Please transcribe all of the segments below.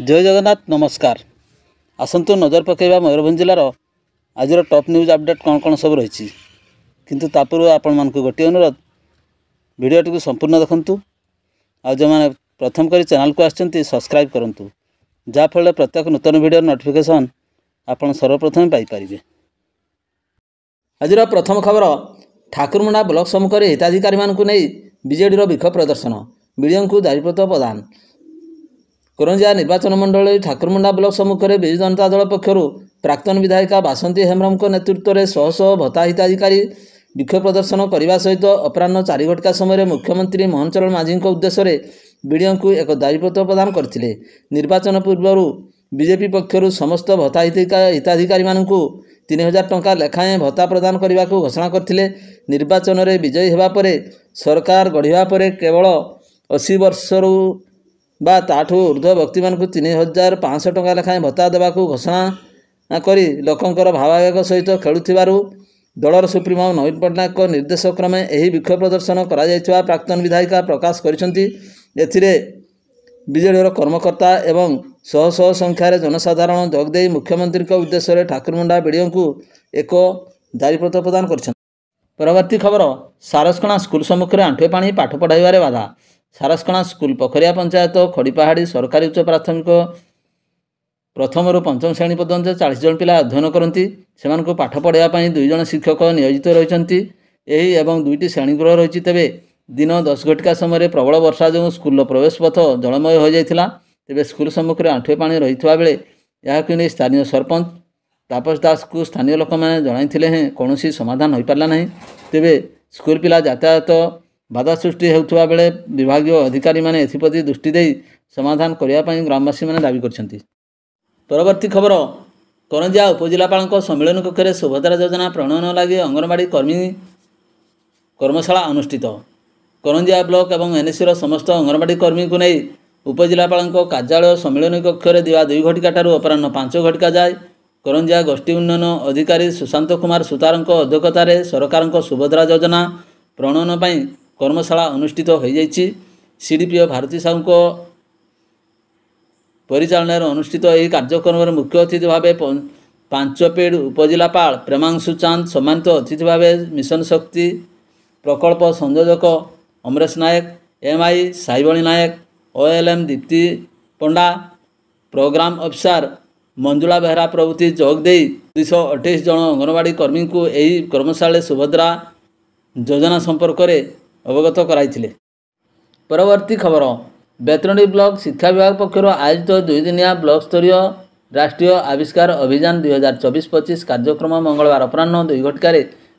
जय जगन्नाथ नमस्कार। आसतु नजर पकेबा मयूरभंज जिलार आज टॉप न्यूज अपडेट कौन कौन सब रही किंतु तापूर्व आपण मानक गोटे अनुरोध वीडियोटी को संपूर्ण देखंतु आ जो मैंने प्रथम करी चैनल को आछंती सब्सक्राइब करंतु जाफल प्रत्येक नूतन वीडियो नोटिफिकेशन आपण सर्वप्रथम पाई परिबे। आज प्रथम खबर ठाकुरमुंडा ब्लॉक सम्मुख में हिताधिकारी मानकु नहीं बीजेडी विक्षोभ प्रदर्शन मीडिया को दायित्व प्रदान। करंजिया निर्वाचन मंडल ठाकुरमुंडा ब्लॉक सम्मुख में विजु जनता दल पक्षर प्राक्तन विधायिका बासंती हेम्ब्रम नेतृत्व में शह शह भत्ता हिताधिकारी विक्षोभ प्रदर्शन करने सहित अपराह 4 घटिका समय मुख्यमंत्री मोहन चरण माझी उद्देश्य वीडियो को एक दायित्व प्रदान करते। निर्वाचन पूर्व बीजेपी पक्षर समस्त भत्ता हिताधिकारी मानू 3000 टंका लेखाएं भत्ता प्रदान करने को घोषणा करते। निर्वाचन में विजयी होगापर सरकार गढ़ा पर केवल 80 वर्षर बा ताठू ऊर्ध्व व्यक्ति मानक 3500 टंका लेखाएं भत्ता देवा घोषणा कर लोकंर भावावेग सहित खेलुथिबारु दलर सुप्रीमो नवीन पट्टनायक निर्देश क्रमे यह विक्षोभ प्रदर्शन करा प्राक्तन विधायिका प्रकाश करिसेंती। एथिरे बीजेडी कर्मकर्ता एवं शह शह संख्यार जनसाधारण जोगदे मुख्यमंत्री उद्देश्य ठाकुरमुंडा वीडियो को एक दायित्व प्रदान कर। परवर्ती खबर सारसकणा स्कूल सम्मुख में आंठुए पानी पाठ पढ़ाइबार बाधा। सारसकणा स्कूल पोखरिया पंचायत खड़ीपहाड़ी सरकारी उच्च प्राथमिक प्रथम रु पंचम श्रेणी पर्यंत 40 जन पिला अध्ययन करती से पाठ पढ़ाइवाई 2 जन शिक्षक नियोजित रही एवं 2टी श्रेणीगृह रही। तेबे दिन 10 घटिका समय प्रबल वर्षा जो स्कूल प्रवेश पथ जलमय हो जाता। तेबे स्कूल सम्मुख में आंठुए पानी रही बेले यह स्थानीय सरपंच तापस दास को स्थानीय लोक मैंने जन हैं कौन समाधान हो पारा ना। तेबे स्कूल पिला यातायात बाधा सृष्टि होता बेले विभाग अधिकारी मैंने एप्रति दृष्टि दे समाधान करने ग्रामवासी मैंने दावी कर। परवर्ती खबर करंजिया उपजिलापाल सम्मेलन कक्ष में सुभद्रा योजना प्रणयन लगी अंगनवाड़ी कर्मी कर्मशाला अनुष्ठित। करंजिया ब्लॉक एवं एनएससी समस्त अंगनवाड़ी कर्मी को नहीं उपजिलापाल कार्यालय सम्मेलन कक्ष में दिवा 2 घटिका अपराह 5 घटिका जाए करंजिया गोष्ठी उन्नयन अधिकारी सुशांत कुमार सुतार अध्यक्षतार सरकार सुभद्रा योजना प्रणयन पर कर्मशाला अनुष्ठित हो जाइए। सीडीपीओ भारती साहू परिचालन अनुष्ठित यह कार्यक्रम में मुख्य अतिथि भाव 5पेड़ उपजिलापाल प्रेमांशु चांद सम्मानित अतिथि भाव मिशन शक्ति प्रकल्प संयोजक अमरेश नायक एमआई साईबणी नायक ओएलएम दीप्ति पंडा प्रोग्राम अफिसर मंजुला बेहरा प्रभृति जोगदे 228 जन अंगनवाड़ी कर्मी को यही कर्मशाला सुभद्रा योजना संपर्क में अवगत कराइथिले। परवर्ती खबर बेतनडी ब्लॉक शिक्षा विभाग पक्षर आयोजित 2 दिनिया ब्लॉक स्तरीय राष्ट्रीय आविष्कार अभियान 2024-25 कार्यक्रम मंगलवार अपराह 2 घटिकार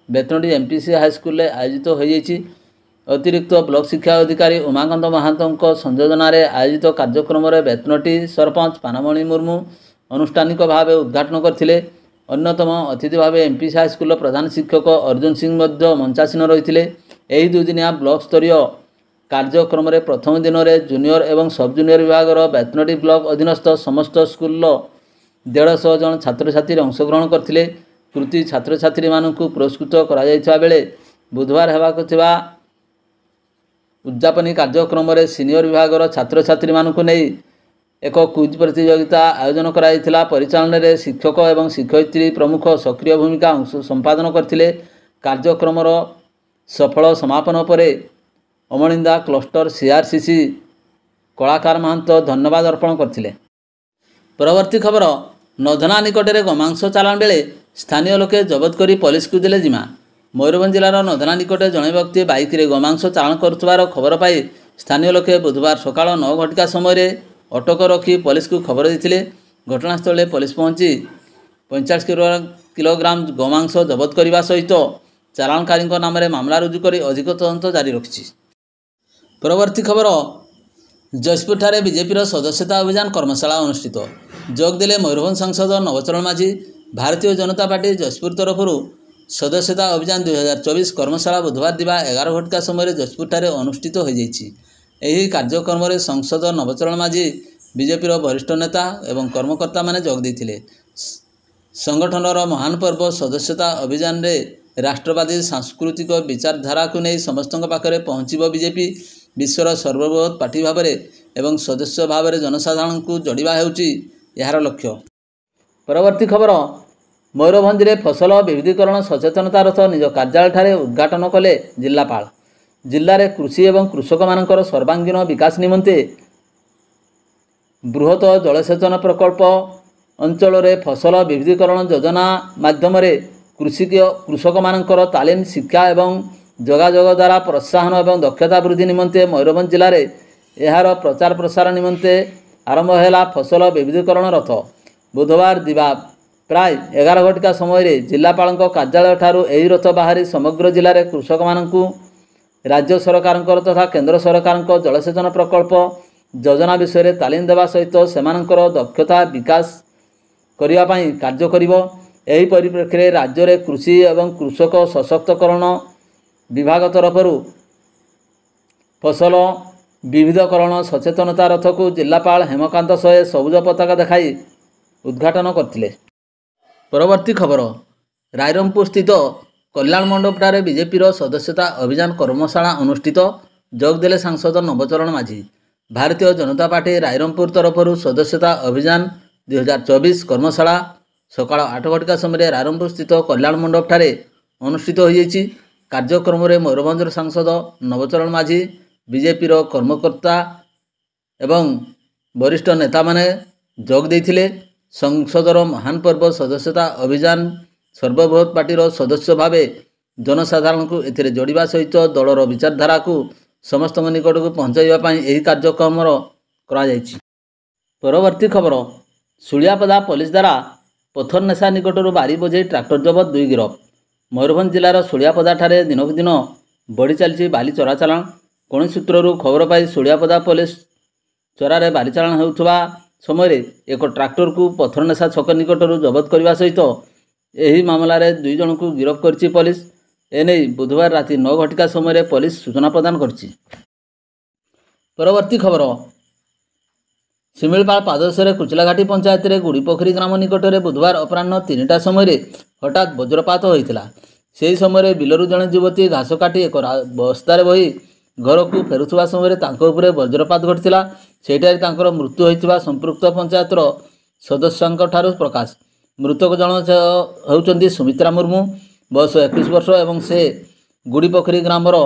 बेतनडी एमपीसी हाईस्कल आयोजित हो। अतिरिक्त ब्लॉक शिक्षा अधिकारी उमाकांत महांत संयोजन आयोजित कार्यक्रम में बेतनटी सरपंच पानमणि मुर्मू अनुष्ठानिक भाव उद्घाटन करथिले। अन्यतम अतिथि भाव एमपीसी हाईस्कल प्रधान शिक्षक अर्जुन सिंह मंचासीन रही। यही 2 दिनिया ब्लॉक स्तरीय कार्यक्रम में प्रथम दिन में जूनियर एवं सब जूनियर विभाग बेतनटी ब्लॉक अधीनस्थ समस्त स्कूल 150 जन छात्र छात्री अंशग्रहण करते। कृति छात्र छात्री मानू पुरस्कृत करा बेले बुधवार होगाक उद्यापनी कार्यक्रम में सीनियर विभाग छात्र छात्री मानू नहीं एक क्विज प्रतियोगिता आयोजन कराइथिला। परिचालन में शिक्षक एवं शिक्षयित्री प्रमुख सक्रिय भूमिका संपादन करथिले। कार्यक्रम सफल समापन पर अमलिंदा क्लस्टर सीआरसीसी कलाकार महंत धन्यवाद अर्पण करथिले। परवर्ती खबर नधना निकट में गोमांस चालाण बेले स्थानीय लोके जबत करी पुलिस को देले जिमा। मयूरभंज जिलार नधना निकट जड़े व्यक्ति बाइक रे गोमांस चालाण करुवार खबर पाई स्थानीय लोके बुधवार सकाळ 9 घटिका समय अटक रखी पुलिस को खबर देते। घटनास्थल पुलिस पहुंची 50 किलोग्राम गोमांस जबत करने सहित चालाणकारी नाम मामला रुजु कर अधिक तदंत जारी रखी। परवर्ती खबर जयपुर ठारे बीजेपी सदस्यता अभियान कर्मशाला अनुष्ठित। जोगदेले मयूरभंज सांसद नवचरण माझी। भारतीय जनता पार्टी जयपुर तरफ सदस्यता अभियान 2024 कर्मशाला बुधवार दिवा 11 घटिका समय जयपुर ठारे अनुष्ठित हो जाइए। यही कार्यक्रम में सांसद नवचरण माझी बीजेपी वरिष्ठ नेता एवं कर्मकर्ता माने जोग देथिले। संगठनर महान पर्व सदस्यता अभियान रे राष्ट्रवादी सांस्कृतिक विचारधारा को नहीं समस्त पाखे पहुँचब। बीजेपी विश्वर सर्वबृहत पार्टी भाव में ଏବଂ ସଦସ୍ୟ ଭାବରେ ଜନସାଧାରଣଙ୍କୁ ଯୋଡ଼ିବା ହେଉଛି ଏହାର ଲକ୍ଷ୍ୟ। ପରବର୍ତ୍ତୀ ଖବର, ମୟୂରଭଞ୍ଜରେ ଫସଲ ବିବିଧୀକରଣ ସଚେତନତା ରଥ ନିଜ କାର୍ଯ୍ୟାଳୟଠାରେ ଉଦ୍ଘାଟନ କଲେ ଜିଲ୍ଲାପାଳ। ଜିଲ୍ଲାରେ କୃଷି ଏବଂ କୃଷକମାନଙ୍କର ସର୍ବାଙ୍ଗୀନ ବିକାଶ ନିମନ୍ତେ ବୃହତ ଜଳସେଚନ ପ୍ରକଳ୍ପ ଅଞ୍ଚଳରେ ଫସଲ ବିବିଧୀକରଣ ଯୋଜନା ମାଧ୍ୟମରେ କୃଷକମାନଙ୍କର ତାଲିମ, ଶିକ୍ଷା ଏବଂ ଯୋଗାଯୋଗ ଦ୍ୱାରା ପ୍ରୋତ୍ସାହନ ଏବଂ ଦକ୍ଷତା ବୃଦ୍ଧି ନିମନ୍ତେ ମୟୂରଭଞ୍ଜ ଜିଲ୍ଲାରେ ଏହାର ପ୍ରଚାର ପ୍ରସାର ନିମନ୍ତେ ଆରମ୍ଭ ହେଲା ଫସଲ ବିବିଧୀକରଣ ରଥ। ବୁଧବାର ଦିବା ପ୍ରାୟ 11 ଘଟିକା ସମୟରେ ଜିଲ୍ଲାପାଳଙ୍କ କାର୍ଯ୍ୟାଳୟଠାରୁ ଏହି ରଥ ବାହାରି ସମଗ୍ର ଜିଲ୍ଲାରେ କୃଷକମାନଙ୍କୁ ରାଜ୍ୟ ସରକାରଙ୍କର ତଥା କେନ୍ଦ୍ର ସରକାରଙ୍କ ଜଳସେଚନ ପ୍ରକଳ୍ପ ଯୋଜନା ବିଷୟରେ ତାଲିମ ଦେବା ସହିତ ସେମାନଙ୍କର ଦକ୍ଷତା ବିକାଶ କରିବା ପାଇଁ କାର୍ଯ୍ୟ କରିବ। ଏହି ପରିପ୍ରେକ୍ଷୀରେ ରାଜ୍ୟରେ କୃଷି ଏବଂ କୃଷକ ସଶକ୍ତକରଣ ବିଭାଗ ତରଫରୁ ଫସଲ ବିବିଧକରଣ ସଚେତନତା ରଥକୁ ଜିଲ୍ଲାପାଳ ହେମକାନ୍ତ ସୋଏ ସବୁଜ ପତାକା ଦେଖାଇ ଉଦ୍ଘାଟନ କରିଥିଲେ। ପରବର୍ତ୍ତୀ ଖବର, ରାଇରଙ୍ଗପୁର ସ୍ଥିତ କଲ୍ୟାଣ ମଣ୍ଡପଠାରେ ବିଜେପିର ସଦସ୍ୟତା ଅଭିଯାନ କର୍ମଶାଳା ଅନୁଷ୍ଠିତ। ଯୋଗଦେଲେ ସାଂସଦ ନବଚରଣ ମାଝୀ। ଭାରତୀୟ ଜନତା ପାର୍ଟି ରାଇରଙ୍ଗପୁର ତରଫରୁ ସଦସ୍ୟତା ଅଭିଯାନ 2024 କର୍ମଶାଳା ସକାଳ 8 ଘଟିକା ସମୟରେ ରାଇରଙ୍ଗପୁର ସ୍ଥିତ କଲ୍ୟାଣ ମଣ୍ଡପଠାରେ ଅନୁଷ୍ଠିତ ହୋଇଯାଇଛି। କାର୍ଯ୍ୟକ୍ରମରେ ମୟୂରଭଞ୍ଜର ସାଂସଦ ନବଚରଣ ମାଝୀ, ବିଜେପିର କର୍ମକର୍ତ୍ତା ଏବଂ ବରିଷ୍ଠ ନେତାମାନେ ଯୋଗ ଦେଇଥିଲେ। ସଂସଦର ମହାନ ପର୍ବ ସଦସ୍ୟତା ଅଭିଯାନ ସର୍ବବୃହତ ପାର୍ଟିର ସଦସ୍ୟ ଭାବେ ଜନସାଧାରଣଙ୍କୁ ଏଥିରେ ଯୋଡ଼ିବା ସହିତ ଦଳର ବିଚାରଧାରାକୁ ସମସ୍ତଙ୍କ ନିକଟକୁ ପହଞ୍ଚାଇବା ପାଇଁ ଏହି କାର୍ଯ୍ୟକ୍ରମ କରାଯାଇଛି। ପରବର୍ତ୍ତୀ ଖବର, ସୁଳିଆପଦା ପୋଲିସ ଦ୍ୱାରା ପଥର ନେଶା ନିକଟରୁ ବାରି ବୋଝେଇ ଟ୍ରାକ୍ଟର ଜବତ, 2 ଗିରଫ। ମୟୂରଭଞ୍ଜ ଜିଲ୍ଲାର ସୁଳିଆପଦାଠାରେ ଦିନକୁ ଦିନ ବଢ଼ି ଚାଲିଛି ବାଲି ଚୋରାଚାଲାଣ। କୌଣସି ସୂତ୍ରରୁ ଖବର ପାଇ ସୁଳିଆପଦା ପୋଲିସ ଚୋରାରେ ବାଲି ଚାଲାଣ ହେଉଥିବା ସମୟରେ ଏକ ଟ୍ରାକ୍ଟରକୁ ପଥର ନେଶା ଛକ ନିକଟରୁ ଜବତ କରିବା ସହିତ ଏହି ମାମଲାରେ 2 ଜଣଙ୍କୁ ଗିରଫ କରିଛି ପୋଲିସ। ଏନେଇ ବୁଧବାର ରାତି 9 ଘଟିକା ସମୟରେ ପୋଲିସ ସୂଚନା ପ୍ରଦାନ କରିଛି। ପରବର୍ତ୍ତୀ ଖବର, ଶିମିଳିପାଳ ପାଦଦେଶରେ କୁଚିଲାଘାଟି ପଞ୍ଚାୟତରେ ଗୁଡ଼ିପୋଖରୀ ଗ୍ରାମ ନିକଟରେ ବୁଧବାର ଅପରାହ୍ନ 3ଟା ସମୟରେ ହଠାତ୍ ବଜ୍ରପାତ ହୋଇଥିଲା। ସେହି ସମୟରେ ବିଲରୁ ଜଣେ ଯୁବତୀ ଘାସ କାଟି ଏକ ବସ୍ତାରେ ବୋହି ଘରକୁ ଫେରୁଥିବା ସମୟରେ ତାଙ୍କ ଉପରେ ବଜ୍ରପାତ ଘଟିଥିଲା। ସେହିଠାରେ ତାଙ୍କର ମୃତ୍ୟୁ ହୋଇଥିବା ସମ୍ପୃକ୍ତ ପଞ୍ଚାୟତର ସଦସ୍ୟଙ୍କଠାରୁ ପ୍ରକାଶ। ମୃତକ ଜଣକ ହେଉଛନ୍ତି ସୁମିତ୍ରା ମୁର୍ମୁ, ବୟସ 21 ବର୍ଷ ଏବଂ ସେ ଗୁଡ଼ିପୋଖରୀ ଗ୍ରାମର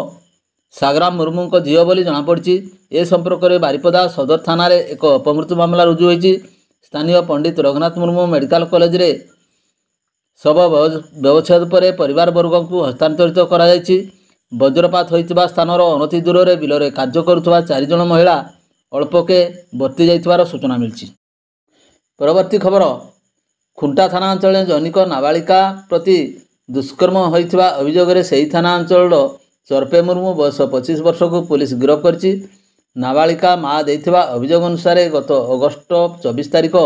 ସାଗରାମ ମୁର୍ମୁଙ୍କ ଝିଅ ବୋଲି ଜଣାପଡ଼ିଛି। ଏ ସମ୍ପର୍କରେ ବାରିପଦା ସଦର ଥାନାରେ ଏକ ଅପମୃତ୍ୟୁ ମାମଲା ରୁଜୁ ହୋଇଛି। ସ୍ଥାନୀୟ ପଣ୍ଡିତ ରଘୁନାଥ ମୁର୍ମୁ ମେଡିକାଲ କଲେଜରେ ଶବ ବ୍ୟବଚ୍ଛେଦ ପରେ ପରିବାରବର୍ଗଙ୍କୁ ହସ୍ତାନ୍ତରିତ କରାଯାଇଛି। ବଜ୍ରପାତ ହୋଇଥିବା ସ୍ଥାନର ଅନତି ଦୂରରେ ବିଲରେ କାର୍ଯ୍ୟ କରୁଥିବା 4 ଜଣ ମହିଳା ଅଳ୍ପକେ ବର୍ତ୍ତି ଯାଇଥିବାର ସୂଚନା ମିଳିଛି। ପରବର୍ତ୍ତୀ ଖବର, ଖୁଣ୍ଟା ଥାନା ଅଞ୍ଚଳରେ ଜନୈକ ନାବାଳିକା ପ୍ରତି ଦୁଷ୍କର୍ମ ହୋଇଥିବା ଅଭିଯୋଗରେ ସେହି ଥାନା ଅଞ୍ଚଳର ଚର୍ପେ ମୁର୍ମୁ ବୟସ 25 ବର୍ଷକୁ ପୁଲିସ ଗିରଫ କରିଛି। ନାବାଳିକା ମା ଦେଇଥିବା ଅଭିଯୋଗ ଅନୁସାରେ ଗତ ଅଗଷ୍ଟ 24 ତାରିଖ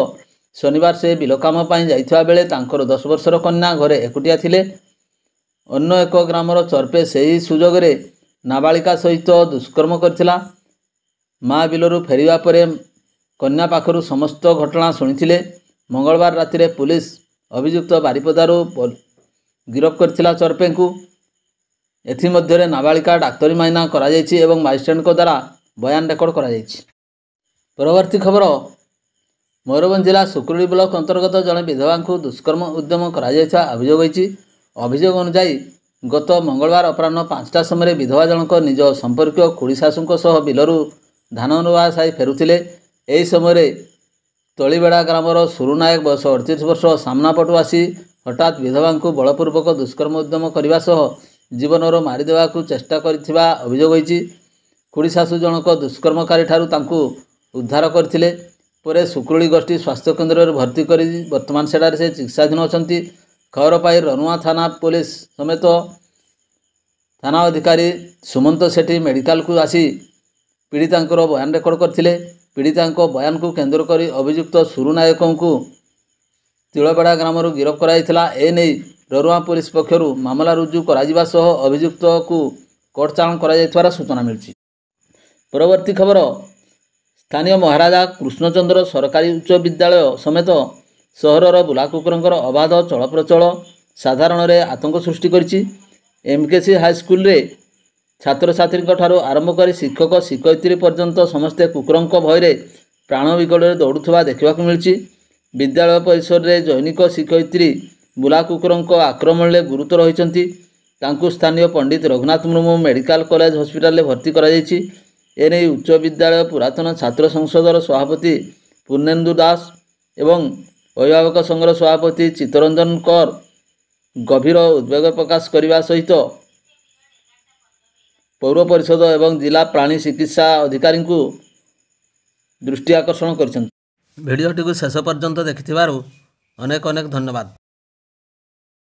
ଶନିବାର ସେ ବିଲ କାମ ପାଇଁ ଯାଇଥିବା ବେଳେ ତାଙ୍କର 10 ବର୍ଷର କନ୍ୟା ଘରେ ଏକୁଟିଆ ଥିଲେ। ଅନ୍ୟ ଏକ ଗ୍ରାମର ଚର୍ପେ ସେହି ସୁଯୋଗରେ ନାବାଳିକା ସହିତ ଦୁଷ୍କର୍ମ କରିଥିଲା। ମା ବିଲରୁ ଫେରିବା ପରେ କନ୍ୟା ପାଖରୁ ସମସ୍ତ ଘଟଣା ଶୁଣିଥିଲେ। ମଙ୍ଗଳବାର ରାତିରେ ପୁଲିସ ଅଭିଯୁକ୍ତ ବାରିପଦାରୁ ଗିରଫ କରିଥିଲା ଚର୍ପେଙ୍କୁ। ଏଥିମଧ୍ୟରେ ନାବାଳିକା ଡାକ୍ତରୀ ମାଇନା କରାଯାଇଛି ଏବଂ ମାଜିଷ୍ଟ୍ରେଟଙ୍କ ଦ୍ୱାରା ବୟାନ ରେକର୍ଡ କରାଯାଇଛି। ପରବର୍ତ୍ତୀ ଖବର, ମୟୂରଭଞ୍ଜ ଜିଲ୍ଲା ସୁକୁରୁଡ଼ି ବ୍ଲକ ଅନ୍ତର୍ଗତ ଜଣେ ବିଧବାଙ୍କୁ ଦୁଷ୍କର୍ମ ଉଦ୍ୟମ କରାଯାଇଥିବା ଅଭିଯୋଗ ହୋଇଛି। ଅଭିଯୋଗ ଅନୁଯାୟୀ ଗତ ମଙ୍ଗଳବାର ଅପରାହ୍ନ 5ଟା ସମୟରେ ବିଧବା ଜଣକ ନିଜ ସମ୍ପର୍କୀୟ ଖୁଡ଼ି ଶାଶୁଙ୍କ ସହ ବିଲରୁ ଧାନ ରୁଆ ସାରି ଫେରୁଥିଲେ। ଏହି ସମୟରେ ତଳିବେଡ଼ା ଗ୍ରାମର ସୁରୁ ନାୟକ ବୟସ 38 ବର୍ଷ ସାମ୍ନା ପଟୁ ଆସି ହଠାତ୍ ବିଧବାଙ୍କୁ ବଳପୂର୍ବକ ଦୁଷ୍କର୍ମ ଉଦ୍ୟମ କରିବା ସହ ଜୀବନରୁ ମାରିଦେବାକୁ ଚେଷ୍ଟା କରିଥିବା ଅଭିଯୋଗ ହୋଇଛି। ଖୁଡ଼ି ଶାଶୁ ଜଣକ ଦୁଷ୍କର୍ମକାରୀଠାରୁ ତାଙ୍କୁ ଉଦ୍ଧାର କରିଥିଲେ। ପରେ ସୁକୁରୁଡ଼ି ଗୋଷ୍ଠୀ ସ୍ୱାସ୍ଥ୍ୟକେନ୍ଦ୍ରରେ ଭର୍ତ୍ତି କରି ବର୍ତ୍ତମାନ ସେଠାରେ ସେ ଚିକିତ୍ସାଧୀନ ଅଛନ୍ତି। ଖବର ପାଇ ରନୁଆ ଥାନା ପୋଲିସ ସମେତ ଥାନା ଅଧିକାରୀ ସୁମନ୍ତ ସେଠୀ ମେଡିକାଲକୁ ଆସି ପୀଡ଼ିତାଙ୍କର ବୟାନ ରେକର୍ଡ କରିଥିଲେ। ପୀଡ଼ିତାଙ୍କ ବୟାନକୁ କେନ୍ଦ୍ର କରି ଅଭିଯୁକ୍ତ ସୁରୁ ନାୟକଙ୍କୁ ତିଳବେଡ଼ା ଗ୍ରାମରୁ ଗିରଫ କରାଯାଇଥିଲା। ଏନେଇ ରରୁଆ ପୋଲିସ ପକ୍ଷରୁ ମାମଲା ରୁଜୁ କରାଯିବା ସହ ଅଭିଯୁକ୍ତକୁ କୋର୍ଟ ଚାଲାଣ କରାଯାଇଥିବାର ସୂଚନା ମିଳିଛି। ପରବର୍ତ୍ତୀ ଖବର, ସ୍ଥାନୀୟ ମହାରାଜା କୃଷ୍ଣଚନ୍ଦ୍ର ସରକାରୀ ଉଚ୍ଚ ବିଦ୍ୟାଳୟ ସମେତ ସହରର ବୁଲା କୁକୁରଙ୍କର ଅବାଧ ଚଳପ୍ରଚଳ ସାଧାରଣରେ ଆତଙ୍କ ସୃଷ୍ଟି କରିଛି। ଏମକେସି ହାଇସ୍କୁଲରେ ଛାତ୍ରଛାତ୍ରୀଙ୍କଠାରୁ ଆରମ୍ଭ କରି ଶିକ୍ଷକ ଶିକ୍ଷୟିତ୍ରୀ ପର୍ଯ୍ୟନ୍ତ ସମସ୍ତେ କୁକୁରଙ୍କ ଭୟରେ ପ୍ରାଣ ବିକଳରେ ଦୌଡ଼ୁଥିବା ଦେଖିବାକୁ ମିଳିଛି। ବିଦ୍ୟାଳୟ ପରିସରରେ ଜୈନିକ ଶିକ୍ଷୟିତ୍ରୀ ବୁଲା କୁକୁରଙ୍କ ଆକ୍ରମଣରେ ଗୁରୁତର ହୋଇଛନ୍ତି। ତାଙ୍କୁ ସ୍ଥାନୀୟ ପଣ୍ଡିତ ରଘୁନାଥ ମୁର୍ମୁ ମେଡ଼ିକାଲ କଲେଜ ହସ୍ପିଟାଲରେ ଭର୍ତ୍ତି କରାଯାଇଛି। ଏନେଇ ଉଚ୍ଚ ବିଦ୍ୟାଳୟ ପୁରାତନ ଛାତ୍ର ସଂସଦର ସଭାପତି ପୂର୍ଣ୍ଣେନ୍ଦୁ ଦାସ ଏବଂ ଅଭିଭାବକ ସଂଘର ସଭାପତି ଚିତ୍ତରଞ୍ଜନ କର ଗଭୀର ଉଦ୍ବେଗ ପ୍ରକାଶ କରିବା ସହିତ ପୌର ପରିଷଦ ଏବଂ ଜିଲ୍ଲା ପ୍ରାଣୀ ଚିକିତ୍ସା ଅଧିକାରୀଙ୍କୁ ଦୃଷ୍ଟି ଆକର୍ଷଣ କରିଛନ୍ତି। ଭିଡ଼ିଓଟିକୁ ଶେଷ ପର୍ଯ୍ୟନ୍ତ ଦେଖିଥିବାରୁ ଅନେକ ଅନେକ ଧନ୍ୟବାଦ।